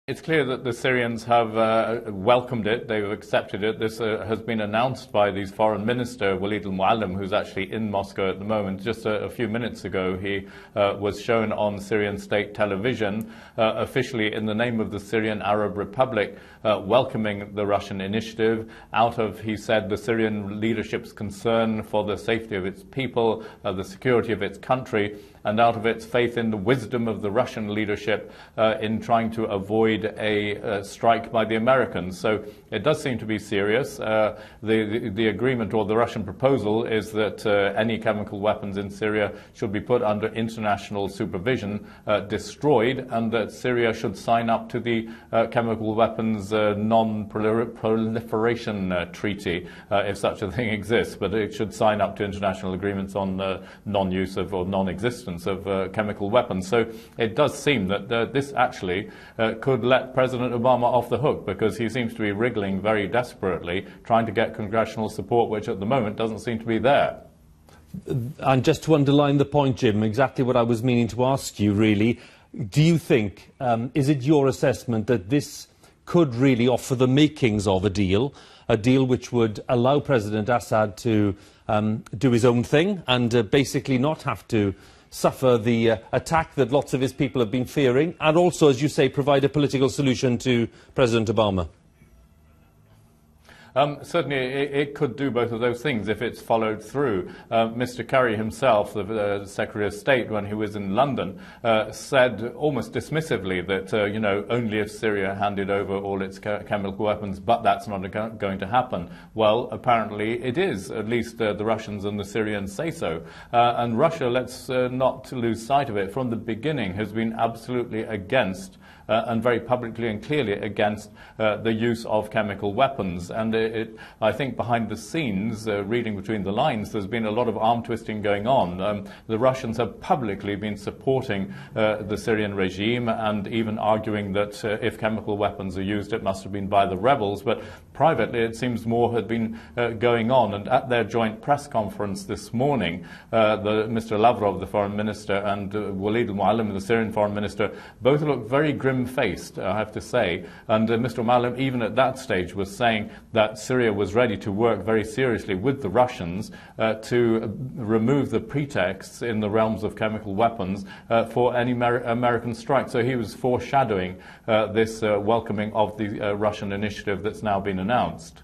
It's clear that the Syrians have welcomed it, they've accepted it. This has been announced by the Foreign Minister, Walid al-Muallim, who's actually in Moscow at the moment. Just a few minutes ago, he was shown on Syrian state television, officially in the name of the Syrian Arab Republic, welcoming the Russian initiative out of, he said, the Syrian leadership's concern for the safety of its people, the security of its country, and out of its faith in the wisdom of the Russian leadership in trying to avoid a strike by the Americans. So it does seem to be serious. The agreement, or the Russian proposal, is that any chemical weapons in Syria should be put under international supervision, destroyed, and that Syria should sign up to the Chemical Weapons Non-Proliferation Treaty, if such a thing exists. But it should sign up to international agreements on non-use of or non-existence of chemical weapons. So it does seem that this actually could let President Obama off the hook, because he seems to be wriggling very desperately, trying to get congressional support, which at the moment doesn't seem to be there. And just to underline the point, Jim, exactly what I was meaning to ask you, really, do you think, is it your assessment that this could really offer the makings of a deal which would allow President Assad to do his own thing and basically not have to suffer the attack that lots of his people have been fearing, and also, as you say, provide a political solution to President Obama? Certainly, it could do both of those things if it's followed through. Mr. Kerry himself, the Secretary of State, when he was in London, said almost dismissively that, only if Syria handed over all its chemical weapons, but that's not going to happen. Well, apparently it is. At least the Russians and the Syrians say so. And Russia, let's not lose sight of it, from the beginning has been absolutely against and very publicly and clearly against the use of chemical weapons. And I think behind the scenes, reading between the lines, there's been a lot of arm twisting going on. The Russians have publicly been supporting the Syrian regime and even arguing that if chemical weapons are used, it must have been by the rebels. But privately, it seems more had been going on. And at their joint press conference this morning, Mr. Lavrov, the foreign minister, and Walid al-Muallim, the Syrian foreign minister, both looked very grim-faced, I have to say. And Mr. al-Muallim, even at that stage, was saying that Syria was ready to work very seriously with the Russians to remove the pretexts in the realms of chemical weapons for any American strike. So he was foreshadowing this welcoming of the Russian initiative that's now been announced.